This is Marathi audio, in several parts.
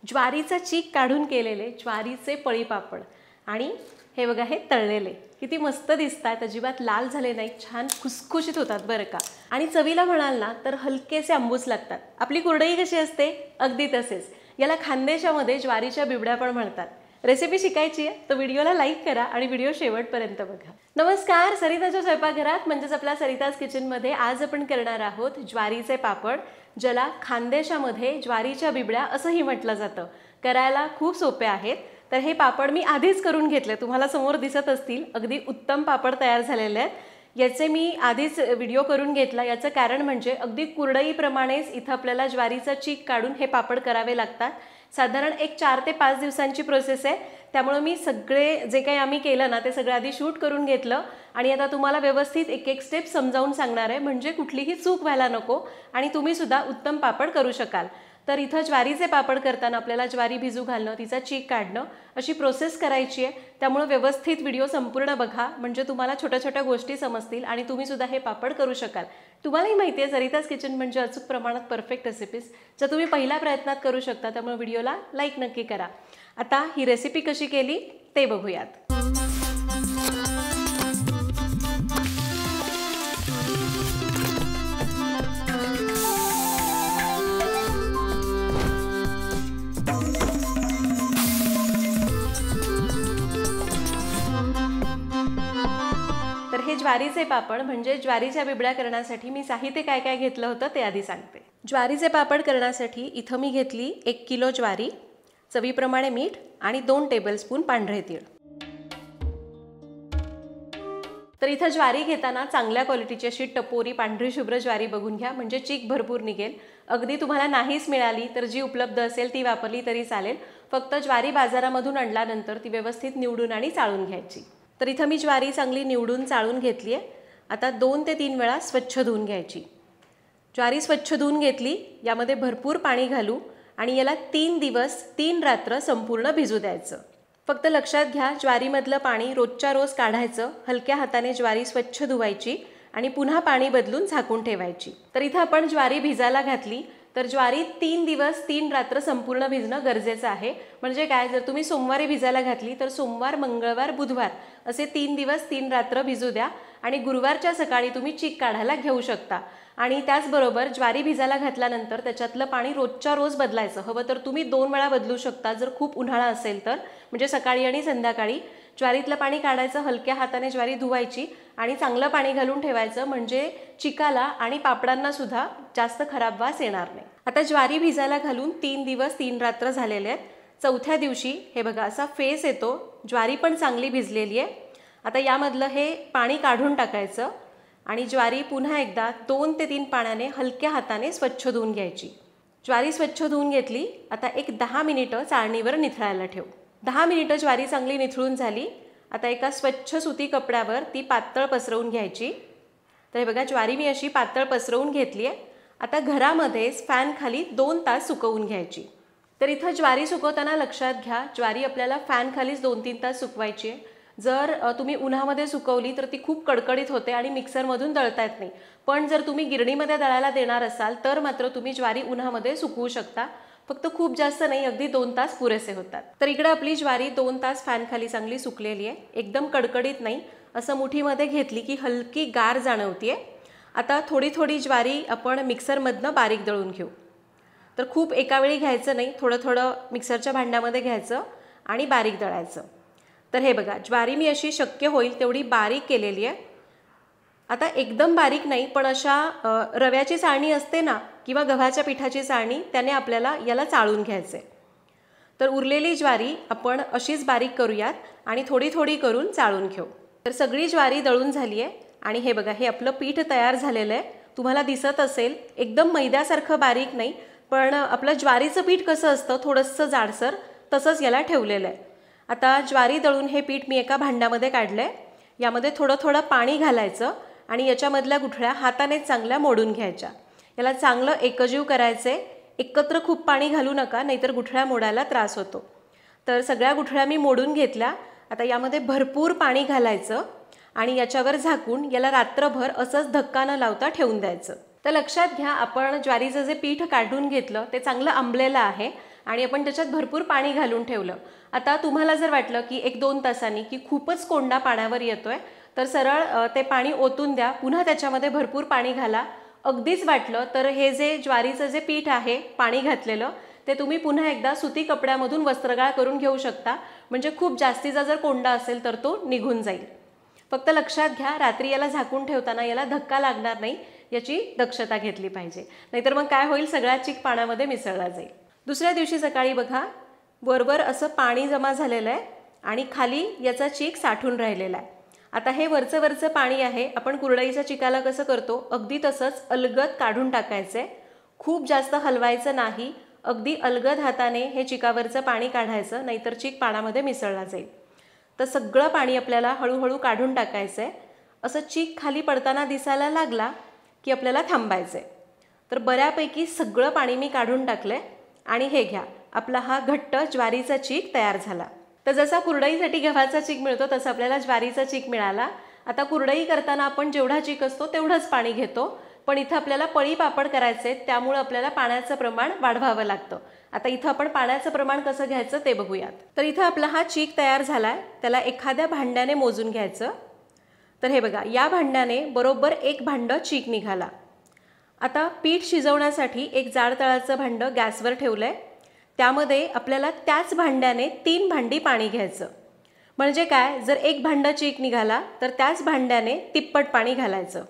ज्वारीचा चीक काढून केलेले ज्वारीचे पळीपापड आणि हे बघा हे तळलेले किती मस्त दिसतात, अजिबात लाल झाले नाहीत, छान खुसखुशीत होतात बरं का। आणि चवीला म्हणाल ना तर हलकेसे आंबूस लागतात। आपली कुरडई कशी असते अगदी तसेच। याला खानदेशामध्ये ज्वारीच्या बिबड्या पण म्हणतात। रेसिपी शिकायची आहे तर व्हिडिओला लाईक करा आणि व्हिडिओ शेवटपर्यंत बघा। नमस्कार, सरिताच्या स्वयंपाकघरात म्हणजेच आपल्या सरिताज किचनमध्ये आज आपण करणार आहोत ज्वारीचे पापड, ज्याला खानदेशामध्ये ज्वारीच्या बिबड्या असंही म्हटलं जातं। करायला खूप सोपे आहेत। तर हे पापड मी आधीच करून घेतले, तुम्हाला समोर दिसत असतील, अगदी उत्तम पापड तयार झालेले आहेत। याचे मी आधीच व्हिडिओ करून घेतला। याचं कारण म्हणजे अगदी कुरडईप्रमाणेच इथं आपल्याला ज्वारीचा चीक काढून हे पापड करावे लागतात। साधारण एक 4 ते 5 दिवसांची प्रोसेस आहे। त्यामुळे मी सगळे जे काही आम्ही केलं ना ते सगळं आधी शूट करून घेतलं आणि आता तुम्हाला व्यवस्थित एक एक स्टेप समजावून सांगणार आहे, म्हणजे कुठलीही चूक व्हायला नको आणि तुम्ही सुद्धा उत्तम पापड करू शकाल। तर इथं ज्वारीचे पापड करताना आपल्याला ज्वारी भिजू घालणं, तिचा चीक काढणं अशी प्रोसेस करायची आहे। त्यामुळे व्यवस्थित व्हिडिओ संपूर्ण बघा, म्हणजे तुम्हाला छोट्या छोट्या गोष्टी समजतील आणि तुम्ही सुद्धा हे पापड करू शकाल। तुम्हालाही माहिती आहे सरिताज किचन म्हणजे अचूक प्रमाणात परफेक्ट रेसिपीज, ज्या तुम्ही पहिल्या प्रयत्नात करू शकता। त्यामुळे व्हिडिओला लाईक नक्की करा। आता ही रेसिपी कशी केली ते बघूयात। तर हे ज्वारीचे पापड म्हणजे ज्वारीच्या बिबड्या करण्यासाठी मी साहित्य काय काय घेतलं होतं ते आधी सांगते। ज्वारीचे पापड करण्यासाठी इथं मी घेतली 1 किलो ज्वारी, चवीप्रमाणे मीठ आणि 2 टेबलस्पून पांढरे तीळ। तर इथं ज्वारी घेताना चांगल्या क्वालिटीची अशी टपोरी पांढरी शुभ्र ज्वारी बघून घ्या, म्हणजे चीक भरपूर निघेल। अगदी तुम्हाला नाहीच मिळाली तर जी उपलब्ध असेल ती वापरली तरी चालेल। फक्त ज्वारी बाजारामधून आणल्यानंतर ती व्यवस्थित निवडून आणि चाळून घ्यायची। तर इथं मी ज्वारी चांगली निवडून चाळून घेतली आहे। आता 2 ते 3 वेळा स्वच्छ धुवून घ्यायची। ज्वारी स्वच्छ धुवून घेतली, यामध्ये भरपूर पाणी घालू आणि याला 3 दिवस 3 रात्र संपूर्ण भिजू द्यायचं। फक्त लक्षात घ्या, ज्वारीमधलं पाणी रोजच्या रोज काढायचं, हलक्या हाताने ज्वारी स्वच्छ धुवायची आणि पुन्हा पाणी बदलून झाकून ठेवायची। तर इथं आपण ज्वारी भिजायला घातली, तर ज्वारी 3 दिवस 3 रात्र संपूर्ण भिजणं गरजेचं आहे। म्हणजे काय, जर तुम्ही सोमवारी भिजायला घातली तर सोमवार, मंगळवार, बुधवार असे 3 दिवस 3 रात्र भिजू द्या आणि गुरुवारच्या सकाळी तुम्ही चीक काढायला घेऊ शकता। आणि त्याचबरोबर ज्वारी भिजायला घातल्यानंतर त्याच्यातलं पाणी रोजच्या रोज बदलायचं। हवं तर तुम्ही 2 वेळा बदलू शकता जर खूप उन्हाळा असेल तर, म्हणजे सकाळी आणि संध्याकाळी। ज्वारीतलं पाणी काढायचं, हलक्या हाताने ज्वारी धुवायची आणि चांगलं पाणी घालून ठेवायचं, म्हणजे चिकाला आणि पापडांना सुद्धा जास्त खराब वास येणार नाही। आता ज्वारी भिजायला घालून 3 दिवस 3 रात्र झालेले आहेत। चौथ्या दिवशी हे बघा असा फेस येतो, ज्वारी पण चांगली भिजलेली आहे। आता यामधलं हे पाणी काढून टाकायचं आणि ज्वारी पुन्हा एकदा 2 ते 3 पाण्याने हलक्या हाताने स्वच्छ धुवून घ्यायची। ज्वारी स्वच्छ धुवून घेतली, आता एक 10 मिनिटं चाळणीवर निथळायला ठेव। 10 मिनिटं ज्वारी चांगली निथळून झाली। आता एका स्वच्छ सुती कपड्यावर ती पातळ पसरवून घ्यायची। तर हे बघा ज्वारी मी अशी पातळ पसरवून घेतली आहे। आता घरामध्येच फॅन खाली 2 तास सुकवून घ्यायची। तर इथं ज्वारी सुकवताना लक्षात घ्या, ज्वारी आपल्याला फॅन खालीच 2-3 तास सुकवायची आहे। जर तुम्ही उन्हामध्ये सुकवली तर ती खूप कडकडीत होते आणि मिक्सरमधून दळता येत नाही। पण जर तुम्ही गिरणीमध्ये दळायला देणार असाल तर मात्र तुम्ही ज्वारी उन्हामध्ये सुकवू शकता। फक्त खूप जास्त नाही, अगदी 2 तास पुरेसे होतात। तर इकडे आपली ज्वारी 2 तास फॅन खाली चांगली सुकलेली आहे, एकदम कडकडीत नाही। असं मुठीमध्ये घेतली की हलकी गार जाणवते। आता थोडी थोडी ज्वारी आपण मिक्सरमधनं बारीक दळून घेऊ। तर खूप एका वेळी घ्यायचं नाही, थोडं थोडं मिक्सरच्या भांड्यामध्ये घ्यायचं आणि बारीक दळायचं। तर हे बघा ज्वारी मी अशी शक्य होईल तेवढी बारीक केलेली आहे। आता एकदम बारीक नाही, पण अशा रव्याची चाळणी असते ना किंवा गव्हाच्या पिठाची चाळणी, त्याने आपल्याला याला चाळून घ्यायचे। तर उरलेली ज्वारी आपण अशीच बारीक करूयात आणि थोडी थोडी करून चाळून घेऊ। तर सगळी ज्वारी दळून झाली आहे आणि हे बघा हे आपलं पीठ तयार झालेलं आहे। तुम्हाला दिसत असेल एकदम मैद्यासारखं बारीक नाही, पण आपलं ज्वारीचं पीठ कसं असतं थोडंसं जाडसर, तसंच याला ठेवलेलं आहे। आता ज्वारी दळून हे पीठ मी एका भांड्यामध्ये काढलंय। यामध्ये थोडं थोडं पाणी घालायचं आणि याच्यामधल्या गुठळ्या हाताने चांगल्या मोडून घ्यायच्या। याला चांगलं एकजीव करायचे, एकत्र खूप पाणी घालू नका, नाहीतर गुठळ्या मोडायला त्रास होतो। तर सगळ्या गुठळ्या मी मोडून घेतल्या। आता यामध्ये भरपूर पाणी घालायचं आणि याच्यावर झाकून याला रात्रभर असंच धक्का न लावता ठेवून द्यायचं। तर लक्षात घ्या, आपण ज्वारीचं जे पीठ काढून घेतलं ते चांगलं आंबलेलं आहे आणि आपण त्याच्यात भरपूर पाणी घालून ठेवलं. आता तुम्हाला जर वाटलं की 1-2 तासांनी की खूपच कोंडा पाण्यावर येतोय, तर सरळ ते पाणी ओतून द्या, पुन्हा त्याच्यामध्ये भरपूर पाणी घाला. अगदीच वाटलं तर हे जे ज्वारीचं जे पीठ आहे पाणी घातलेलं, ते तुम्ही पुन्हा एकदा सुती कपड्यामधून वस्त्रगाळ करून घेऊ शकता. म्हणजे खूप जास्तीचा जर कोंडा असेल तर तो निघून जाईल. फक्त लक्षात घ्या, रात्री याला झाकून ठेवताना याला धक्का लागणार नाही याची दक्षता घेतली पाहिजे. नाहीतर मग काय होईल, सगळा चीक पाण्यामध्ये मिसळला जाईल. दुसऱ्या दिवशी सकाळी बघा, वरवर असं पाणी जमा झालेलं आहे आणि खाली याचा चीक साठून राहिलेला आहे. आता हे वरचं पाणी आहे, आपण कुरडईच्या चिकाला कसं करतो अगदी तसंच अलगद काढून टाकायचं आहे. खूप जास्त हलवायचं नाही, अगदी अलगद हाताने हे चिकावरचं पाणी काढायचं, नाहीतर चीक पाण्यामध्ये मिसळला जाईल. तर सगळं पाणी आपल्याला हळूहळू काढून टाकायचं आहे. असं चीक खाली पडताना दिसायला लागला की आपल्याला थांबायचं आहे. तर बऱ्यापैकी सगळं पाणी मी काढून टाकलं आहे आणि हे घ्या, आपला हा घट्ट ज्वारीचा चीक तयार झाला. तर जसा कुरडईसाठी गव्हाचा चीक मिळतो तसा आपल्याला ज्वारीचा चीक मिळाला. आता कुरडई करताना आपण जेवढा चीक असतो तेवढंच पाणी घेतो, पण इथं आपल्याला पळी पापड करायचे, त्यामुळे आपल्याला पाण्याचं प्रमाण वाढवावं लागतं. आता इथं आपण पाण्याचं प्रमाण कसं घ्यायचं ते बघूयात. तर इथं आपला हा चीक तयार झालाय, त्याला एखाद्या भांड्याने मोजून घ्यायचं. तर हे बघा, या भांड्याने बरोबर 1 भांडं चीक निघाला. आता पीठ शिजवण्यासाठी एक जाड तळाचं भांडं गॅसवर ठेवलंय. त्यामध्ये आपल्याला त्याच भांड्याने 3 भांडी पाणी घ्यायचं. म्हणजे काय, जर 1 भांडं चीक निघाला तर त्याच भांड्याने तिप्पट पाणी घालायचं.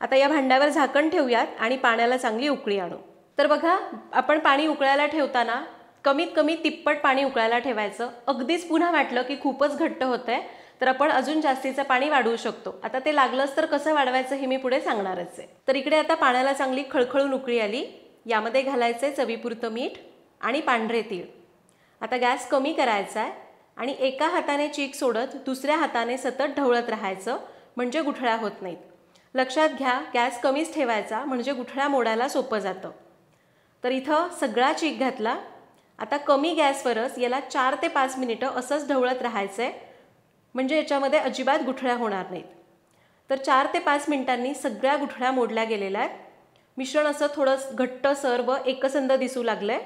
आता या भांड्यावर झाकण ठेवूयात आणि पाण्याला चांगली उकळी आणू. तर बघा, आपण पाणी उकळायला ठेवताना कमीत कमी तिप्पट पाणी उकळायला ठेवायचं. अगदीच पुन्हा वाटलं की खूपच घट्ट होतंय तर आपण अजून जास्तीचं पाणी वाढवू शकतो. आता ते लागलंच तर कसं वाढवायचं हे मी पुढे सांगणारच आहे. तर इकडे आता पाण्याला चांगली खळखळून उकळी आली. यामध्ये घालायचं चवीपुरतं मीठ आणि पांढरे तीळ. आता गॅस कमी करायचा आहे आणि एका हाताने चीक सोडत दुसऱ्या हाताने सतत ढवळत राहायचं, म्हणजे गुठळ्या होत नाहीत. लक्षात घ्या, गॅस कमीच ठेवायचा, म्हणजे गुठळ्या मोडायला सोपं जातं. तर इथं सगळा चीक घातला. आता कमी गॅसवरच याला 4 ते 5 मिनिटं असंच ढवळत राहायचं आहे, म्हणजे याच्यामध्ये अजिबात गुठळ्या होणार नाहीत. तर 4 ते 5 मिनिटांनी सगळ्या गुठळ्या मोडल्या गेलेल्या आहेत. मिश्रण असं थोडं घट्टसर व एकसंध दिसू लागलं आहे,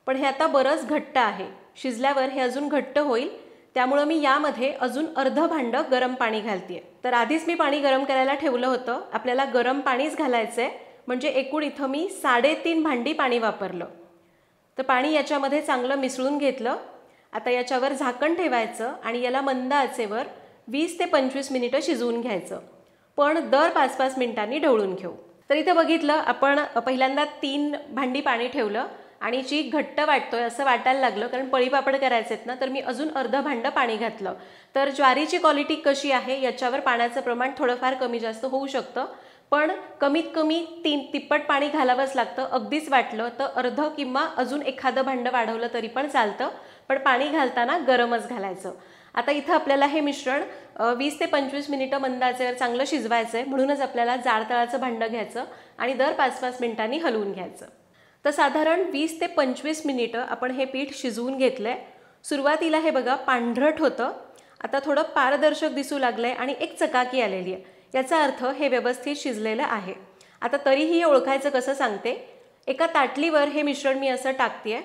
पण हे आता बरंच घट्ट आहे. शिजल्यावर हे अजून घट्ट होईल, त्यामुळं मी यामध्ये अजून अर्धं भांडं गरम पाणी घालते. तर आधीच मी पाणी गरम करायला ठेवलं होतं, आपल्याला गरम पाणीच घालायचं आहे. म्हणजे एकूण इथं मी 3.5 भांडी पाणी वापरलं. तर पाणी याच्यामध्ये चांगलं मिसळून घेतलं. आता याच्यावर झाकण ठेवायचं आणि याला मंद आचेवर 20 ते 25 मिनिटं शिजवून घ्यायचं, पण दर 5-5 मिनिटांनी ढवळून घेऊ. तर इथं बघितलं, आपण पहिल्यांदा 3 भांडी पाणी ठेवलं आणि चीक घट्ट वाटतोय असं वाटायला लागलं, कारण पळीपापड करायचे आहेत ना, तर मी अजून अर्धं भांडं पाणी घातलं. तर ज्वारीची क्वालिटी कशी आहे याच्यावर पाण्याचं प्रमाण थोडंफार कमी जास्त होऊ शकतं, पण कमीत कमी 3 तिप्पट पाणी घालावंच लागतं. अगदीच वाटलं तर अर्धं किंवा अजून एखादं भांडं वाढवलं तरी पण चालतं, पण पाणी घालताना गरमच घालायचं. आता इथं आपल्याला हे मिश्रण 20 ते 25 मिनिटं मंद आचेवर चांगलं शिजवायचं आहे. म्हणूनच आपल्याला जाड तळाचं भांडं घ्यायचं आणि दर 5-5 मिनिटांनी हलवून घ्यायचं. तर साधारण 20 ते 25 मिनिटं आपण हे पीठ शिजवून घेतलं आहे. सुरुवातीला हे बघा पांढरट होतं, आता थोडं पारदर्शक दिसू लागलं आहे आणि एक चकाकी आलेली आहे. याचा अर्थ हे व्यवस्थित शिजलेलं आहे. आता तरीही हे ओळखायचं कसं सांगते. एका ताटलीवर हे मिश्रण मी असं टाकते आहे.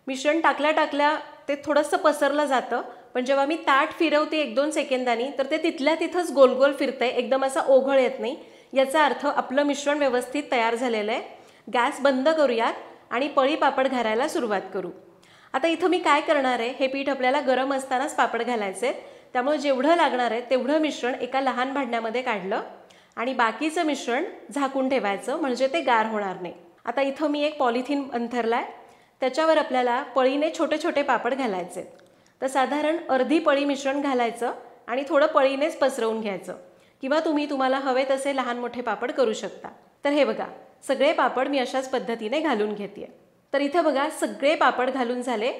मिश्रण टाकल्या ते थोडंसं पसरलं जातं, पण जेव्हा मी ताट फिरवते 1-2 सेकंदांनी तर ते तिथल्या तिथंच गोल गोल फिरतंय, एकदम असा ओघळ येत नाही. याचा अर्थ आपलं मिश्रण व्यवस्थित तयार झालेलं आहे. गॅस बंद करूयात आणि पळी पापड घालायला सुरुवात करू. आता इथं मी काय करणार आहे, हे पीठ आपल्याला गरम असतानाच पापड घालायचे आहेत, त्यामुळे जेवढं लागणार आहे तेवढं मिश्रण एका लहान भांड्यामध्ये काढलं आणि बाकीचं मिश्रण झाकून ठेवायचं, म्हणजे ते गार होणार नाही. आता इथं मी एक पॉलिथिन अंथरला आहे, त्याच्यावर आपल्याला पळीने छोटे छोटे पापड घालायचे. तर साधारण अर्धी पळी मिश्रण घालायचं आणि थोडं पळीनेच पसरवून घ्यायचं, किंवा तुम्हाला हवे तसे लहान मोठे पापड करू शकता. तर हे बघा, सगळे पापड मी अशाच पद्धतीने घालून घेते. तर इथं बघा सगळे पापड घालून झाले.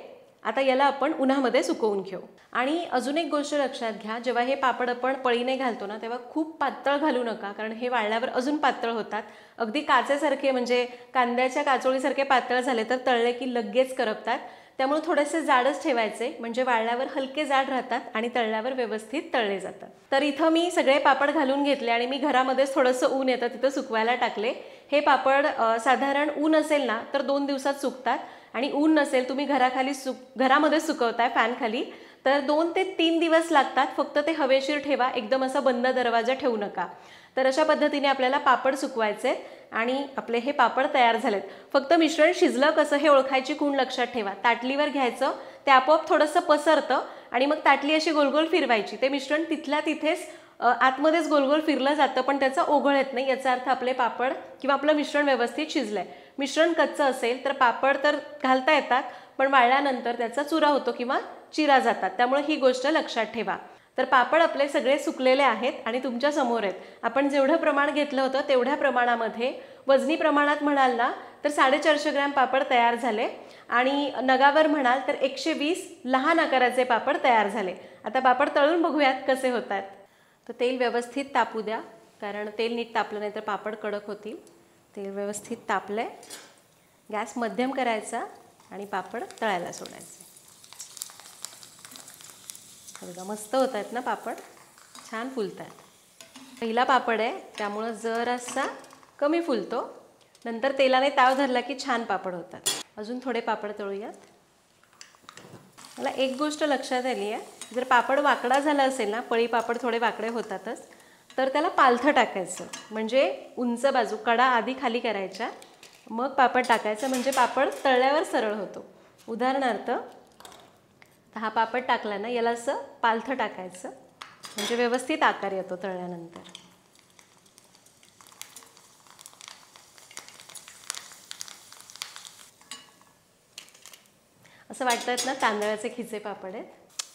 आता याला आपण उन्हामध्ये सुकवून घेऊ. आणि अजून एक गोष्ट लक्षात घ्या, जेव्हा हे पापड आपण पळीने घालतो ना, तेव्हा खूप पातळ घालू नका, कारण हे वाळल्यावर अजून पातळ होतात. अगदी काचेसारखे, म्हणजे कांद्याच्या काचोळीसारखे पातळ झाले तर तळले की लगेच करपतात. त्यामुळे थोडेसे जाडच ठेवायचे, म्हणजे वाळल्यावर हलके जाड राहतात आणि तळल्यावर व्यवस्थित तळले जातात. तर इथं मी सगळे पापड घालून घेतले आणि मी घरामध्येच थोडंसं ऊन येतं तिथं सुकवायला टाकले. हे पापड साधारण ऊन असेल ना तर 2 दिवसात सुकतात आणि ऊन नसेल, तुम्ही घरामध्ये सुकवताय फॅनखाली, तर 2 ते 3 दिवस लागतात. फक्त ते हवेशीर ठेवा, एकदम असा बंद दरवाजा ठेवू नका. तर अशा पद्धतीने आपल्याला पापड सुकवायचे आणि आपले हे पापड तयार झालेत. फक्त मिश्रण शिजलं कसं हे ओळखायची खूण लक्षात ठेवा. ताटलीवर घ्यायचं, ते आपोआप थोडंसं पसरतं आणि मग ताटली अशी गोलगोल फिरवायची. ते मिश्रण तिथल्या तिथेच आतमध्येच गोलगोल फिरलं जातं, पण त्याचा ओघळ येत नाही. याचा अर्थ आपले पापड किंवा आपलं मिश्रण व्यवस्थित शिजलंय. मिश्रण कच्चं असेल तर पापड तर घालता येतात, पण वाळल्यानंतर त्याचा चुरा होतो किंवा चिरा जातात. त्यामुळे ही गोष्ट लक्षात ठेवा. तर पापड आपले सगळे सुकलेले आहेत आणि तुमच्या समोर आहेत. आपण जेवढं प्रमाण घेतलं होतं तेवढ्या प्रमाणामध्ये वजनी प्रमाणात म्हणाल ना तर 450 ग्रॅम पापड तयार झाले आणि नगावर म्हणाल तर 120 लहान आकाराचे पापड तयार झाले. आता पापड तळून बघूयात कसे होतात. तर तेल व्यवस्थित तापू द्या, कारण तेल नीट तापलं नाही तर पापड कडक होतील. तेल व्यवस्थित तापलंय. गॅस मध्यम करायचा आणि पापड तळायला सोडायचे. बघा मस्त होत आहेत ना पापड, छान फुलतात. पहिला पापड आहे त्यामुळं जरासा कमी फुलतो, नंतर तेलाने ताव धरला की छान पापड होतात. अजून थोडे पापड तळूयात. मला एक गोष्ट लक्षात आली आहे, जर पापड वाकडा झाला असेल ना, पळी पापड थोडे वाकडे होतातच, तर त्याला पालथं टाकायचं. म्हणजे उंच बाजू कडा आधी खाली करायच्या, मग पापड टाकायचं, म्हणजे पापड तळल्यावर सरळ होतो. उदाहरणार्थ हा पापड टाकला ना, याला असं पालथं टाकायचं, म्हणजे व्यवस्थित आकार येतो तळल्यानंतर. असं वाटतात ना तांदळाचे खिचे पापड आहेत.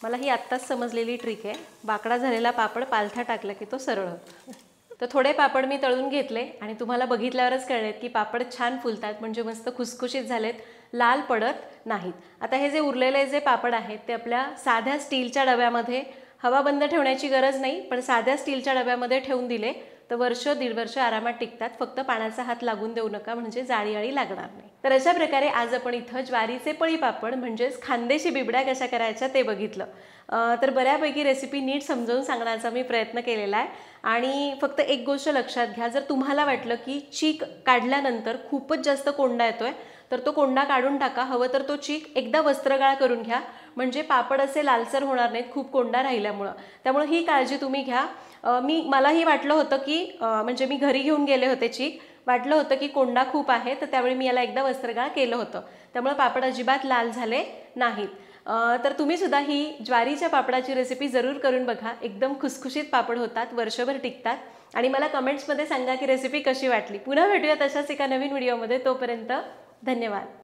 मला ही आत्ताच समजलेली ट्रिक आहे. वाकडा झालेला पापड पालथा टाकला की तो सरळ होतो. तर थोडे पापड मी तळून घेतले आणि तुम्हाला बघितल्यावरच कळले की पापड छान फुलतात, म्हणजे मस्त खुसखुशीत झालेत, लाल पडत नाहीत. आता हे जे उरलेले जे पापड आहेत ते आपल्या साध्या स्टीलच्या डब्यामध्ये, हवा बंद ठेवण्याची गरज नाही, पण साध्या स्टीलच्या डब्यामध्ये ठेवून दिले तर वर्ष 1.5 वर्ष आरामात टिकतात. फक्त पाण्याचा हात लागून देऊ नका, म्हणजे जाळी लागणार नाही. तर अशा प्रकारे आज आपण इथं ज्वारीचे पळी पापड म्हणजेच खानदेशी बिबड्या कशा करायच्या ते बघितलं. तर बऱ्यापैकी रेसिपी नीट समजावून सांगण्याचा मी प्रयत्न केलेला आहे. आणि फक्त एक गोष्ट लक्षात घ्या, जर तुम्हाला वाटलं की चीक काढल्यानंतर खूपच जास्त कोंडा येतोय तर तो कोंडा काढून टाका. हवं तर तो चीक एकदा वस्त्रगाळ करून घ्या, म्हणजे पापड असे लालसर होणार नाहीत खूप कोंडा राहिल्यामुळं. त्यामुळे ही काळजी तुम्ही घ्या. मलाही वाटलं होतं की म्हणजे मी घरी घेऊन गेले होते चीक, वाटलं होतं की कोंडा खूप आहे, तर त्यावेळी मी याला एकदा वस्त्रगाळ केलं होतं, त्यामुळे पापड अजिबात लाल झाले नाहीत. तर तुम्ही सुद्धा ही ज्वारीच्या पापडाची रेसिपी जरूर करून बघा. एकदम खुसखुशीत पापड होतात, वर्षभर टिकतात. आणि मला कमेंट्समध्ये सांगा की रेसिपी कशी वाटली. पुन्हा भेटूया तशाच एका नवीन व्हिडिओमध्ये. तोपर्यंत धन्यवाद.